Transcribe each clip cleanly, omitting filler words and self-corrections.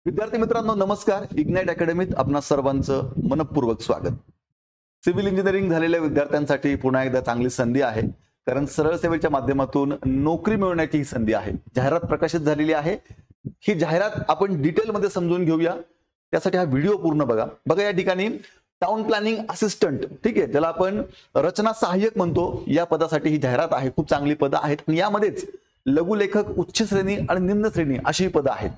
विद्यार्थी मित्रांनो नमस्कार. इग्नाइट अकॅडमीत आपणा सर्वांचं मनपूर्वक स्वागत. सिव्हिल इंजिनिअरिंग झालेल्या विद्यार्थ्यांसाठी पुन्हा एकदा चांगली संधी आहे, कारण सरळ सेवेच्या माध्यमातून नोकरी मिळवण्याची ही संधी आहे. जाहिरात प्रकाशित झालेली आहे. ही जाहिरात आपण डिटेलमध्ये समजून घेऊया. त्यासाठी हा व्हिडिओ पूर्ण बघा. या ठिकाणी टाउन प्लॅनिंग असिस्टंट, ठीक आहे, ज्याला आपण रचना सहाय्यक म्हणतो, या पदासाठी ही जाहिरात आहे. खूप चांगली पदं आहेत. यामध्येच लघुलेखक उच्च श्रेणी आणि निम्न श्रेणी अशी पदं आहेत.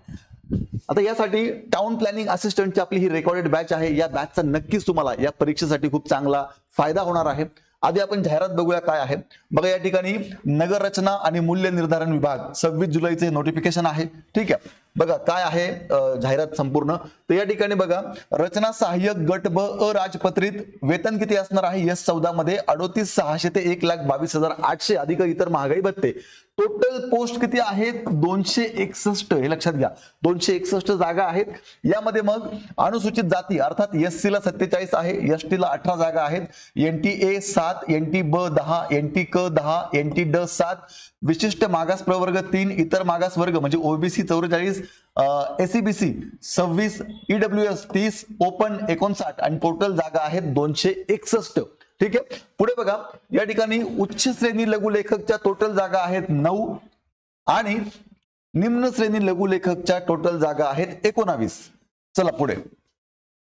आता यासाठी टाउन प्लॅनिंग असिस्टंटची आपली ही रेकॉर्डेड बॅच आहे. या बॅचचा नक्कीच तुम्हाला या परीक्षेसाठी खूप चांगला फायदा होणार आहे. आधी आपण जाहिरात बघूया काय आहे. बघा, या ठिकाणी नगर रचना आणि मूल्य निर्धारण विभाग 26 जुलैचे नोटिफिकेशन आहे. ठीक आहे, बघा काय आहे जाहिरात संपूर्ण. तर या ठिकाणी बघा, रचना सहाय्यक गट ब अराजपत्रित, वेतन किती असणार आहे S14 मध्ये 38,600 ते 1,22,800 अधिक इतर महागाई भत्ते. टोटल पोस्ट किती आहेत 261. हे लक्षात घ्या, 261 जागा आहेत. यामध्ये मग अनुसूचित जाती अर्थात SC ला 47 आहे, ST ला 18 जागा आहेत, NTA 7, NT ब 10, NT क 10, NT ड 7, विशिष्ट मागास प्रवर्ग 3, इतर मागास वर्ग म्हणजे OBC 44, SEBC 26, EWS 30, ओपन 59 आणि टोटल जागा आहेत 261. ठीक आहे, पुढे बघा, या ठिकाणी उच्च श्रेणी लघुलेखकच्या टोटल जागा आहेत 9 आणि निम्न श्रेणी लघुलेखकच्या टोटल जागा आहेत 19. चला पुढे.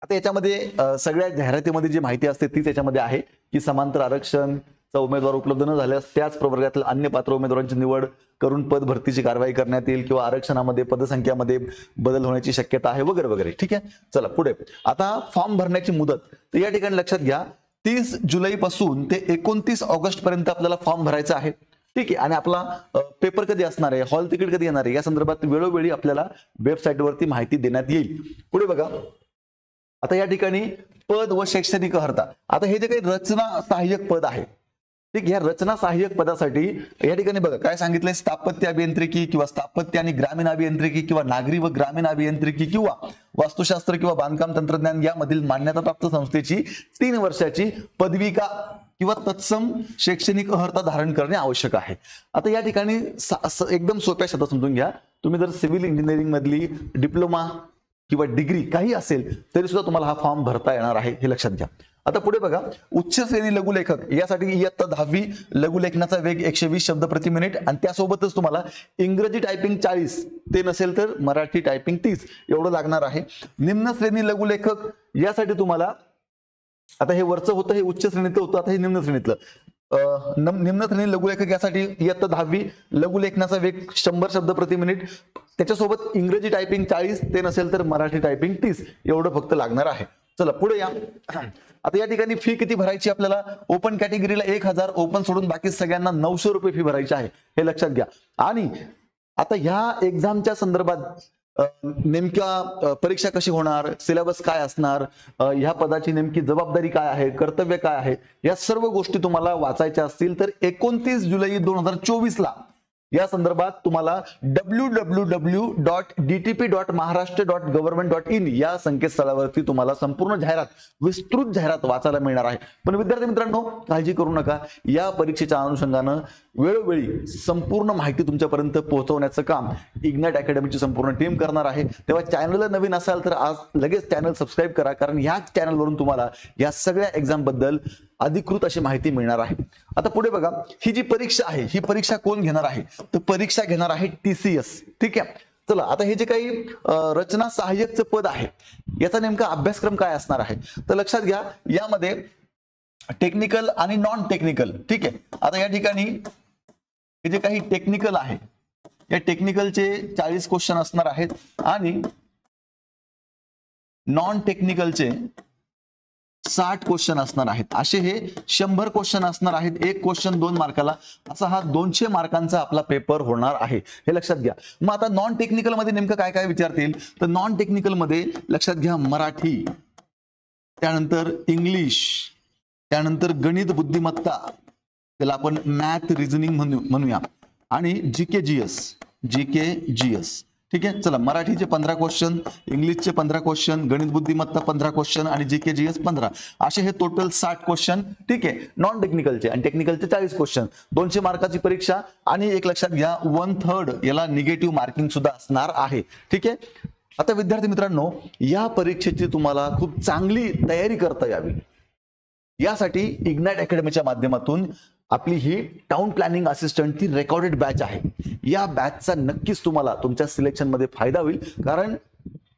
आता याच्यामध्ये सगळ्या जाहिरातीमध्ये जी माहिती असते ती त्याच्यामध्ये आहे की समांतर आरक्षणचा उमेदवार उपलब्ध न झाल्यास त्याच प्रवर्गातील अन्य पात्र उमेदवारांची निवड करून पद भरतीची कारवाई करण्यात येईल किंवा आरक्षणामध्ये पदसंख्यामध्ये बदल होण्याची शक्यता आहे वगैरे वगैरे. ठीक आहे, चला पुढे. आता फॉर्म भरण्याची मुदत, तर या ठिकाणी लक्षात घ्या 30 जुलै पासून ते 29 ऑगस्ट पर्यंत आपल्याला फॉर्म भरायचा आहे. ठीक आहे, आणि आपला पेपर कधी असणार आहे, हॉल तिकीट कधी येणार आहे, या संदर्भात वेळोवेळी आपल्याला वेबसाईटवरती माहिती देण्यात येईल. पुढे बघा, आता या ठिकाणी पद व शैक्षणिक अर्हता. आता हे जे काही रचना सहाय्यक पद आहे, ठीक, या रचना सहाय्यक पदासाठी या ठिकाणी बघा काय सांगितलंय. स्थापत्य अभियांत्रिकी किंवा स्थापत्य आणि ग्रामीण अभियांत्रिकी किंवा नागरी व ग्रामीण अभियांत्रिकी किंवा वास्तुशास्त्र किंवा बांधकाम तंत्रज्ञान यामधील मान्यताप्राप्त संस्थेची 3 वर्षाची पदविका किंवा तत्सम शैक्षणिक अर्हता धारण करणे आवश्यक आहे. आता या ठिकाणी एकदम सोप्या शब्दात समजून घ्या. तुम्ही जर सिव्हिल इंजिनिअरिंग मधली डिप्लोमा किंवा डिग्री काही असेल तरी सुद्धा तुम्हाला हा फॉर्म भरता येणार आहे, हे लक्षात घ्या. आता पुढे बघा, उच्च श्रेणी लघुलेखक यासाठी इयत्ता 10वी, लघुलेखनाचा वेग 120 शब्द प्रति मिनिट आणि त्यासोबतच तुम्हाला इंग्रजी टायपिंग 40, ते नसेल तर मराठी टायपिंग 30 एवढं लागणार आहे. निम्न श्रेणी लघुलेखक यासाठी तुम्हाला, आता हे वरचं होतं हे उच्च श्रेणीतलं होतं, आता हे निम्न श्रेणीतलं. निम्न श्रेणी लघुलेखक यासाठी इयत्ता 10वी, लघुलेखनाचा वेग 100 शब्द प्रति मिनिट, त्याच्यासोबत इंग्रजी टायपिंग 40, ते नसेल तर मराठी टायपिंग 30 एवढं फक्त लागणार आहे. चला पुढे या. आता या ठिकाणी फी किती भरायची आपल्याला. ओपन कॅटेगरीला 1000, ओपन सोडून बाकी सगळ्यांना 900 रुपये फी भरायची आहे, हे लक्षात घ्या. आणि आता ह्या एक्झामच्या संदर्भात नेमक्या परीक्षा कशी होणार, सिलेबस काय असणार, ह्या पदाची नेमकी जबाबदारी काय आहे, कर्तव्य काय आहे, या सर्व गोष्टी तुम्हाला वाचायच्या असतील तर 29 जुलै 2024 ला या संदर्भात तुम्हाला www.dtp.maharashtra.government.in या संकेतस्थळावरती तुम्हाला संपूर्ण जाहिरात, विस्तृत जाहिरात वाचायला मिळणार आहे. पण विद्यार्थी मित्रांनो काळजी करू नका, या परीक्षेच्या अनुषंगानं वेळोवेळी संपूर्ण माहिती तुमच्यापर्यंत पोहोचवण्याचं काम इग्नाइट अकॅडमीची संपूर्ण टीम करणार आहे. तेव्हा चॅनलला नवीन असाल तर आज लगेच चॅनल सबस्क्राईब करा, कारण ह्या चॅनलवरून तुम्हाला या सगळ्या एक्झाम बद्दल अधिकृत अशी माहिती मिळणार आहे. आता पुढे बघा, ही जी परीक्षा आहे ही परीक्षा कोण घेणार आहे, तर परीक्षा घेणार आहे TCS. ठीक आहे, चला आता हे जे काही रचना सहाय्यकचं पद आहे याचा नेमका अभ्यासक्रम काय असणार आहे, तर लक्षात घ्या यामध्ये टेक्निकल आणि नॉन टेक्निकल. ठीक आहे, आता या ठिकाणी हे जे काही टेक्निकल आहे या टेक्निकलचे 40 क्वेश्चन असणार आहेत आणि नॉन टेक्निकलचे 60 क्वेश्चन असणार आहेत. असे हे 100 क्वेश्चन असणार आहेत. एक क्वेश्चन 2 मार्काला, असा हा 200 मार्कांचा आपला पेपर होणार आहे, हे लक्षात घ्या. मग आता नॉन टेक्निकल मध्ये नेमकं काय काय विचारतील, तर नॉन टेक्निकल मध्ये लक्षात घ्या मराठी, त्यानंतर इंग्लिश, त्यानंतर गणित बुद्धिमत्ता, त्याला आपण मॅथ रिझनिंग म्हणूया, आणि जीके जीएस. ठीक आहे, चला मराठीचे 15 क्वेश्चन, इंग्लिशचे 15 क्वेश्चन, गणित बुद्धिमत्ता 15 क्वेश्चन आणि जीके जीएस 15, असे हे टोटल 60 क्वेश्चन. ठीक आहे, नॉन टेक्निकलचे आणि टेक्निकलचे 40 क्वेश्चन, 200 मार्काची परीक्षा. आणि एक लक्षात घ्या 1/3 याला निगेटिव्ह मार्किंग सुद्धा असणार आहे. ठीक आहे, आता विद्यार्थी मित्रांनो, या परीक्षेची तुम्हाला खूप चांगली तयारी करता यावी यासाठी इग्नाइट अकॅडमीच्या माध्यमातून आपली ही टाउन प्लॅनिंग असिस्टंट ची रेकॉर्डेड बॅच आहे. या बॅचचा नक्कीच तुम्हाला तुमच्या सिलेक्शन मध्ये फायदा होईल, कारण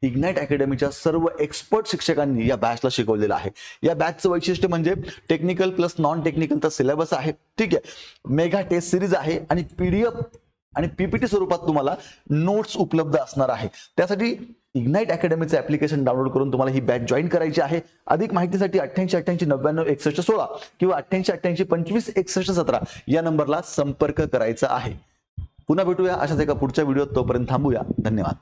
इग्नाइट अकॅडमीच्या सर्व एक्सपर्ट शिक्षकांनी या बॅचला शिकवलेलं आहे. या बॅचचं वैशिष्ट्य म्हणजे टेक्निकल प्लस नॉन टेक्निकलचा सिलेबस आहे. ठीक आहे, मेगा टेस्ट सिरीज आहे आणि PDF आणि PPT स्वरूपात तुम्हाला नोट्स उपलब्ध असणार आहे. त्यासाठी इग्नाइट अकॅडमीचं ऍप्लिकेशन डाउनलोड करून तुम्हाला ही बॅच जॉईन करायची आहे. अधिक माहितीसाठी 8888996116 किंवा 8888256117 या नंबरला संपर्क करायचा आहे. पुन्हा भेटूया अशाच एका पुढच्या व्हिडिओत. तोपर्यंत थांबूया. धन्यवाद.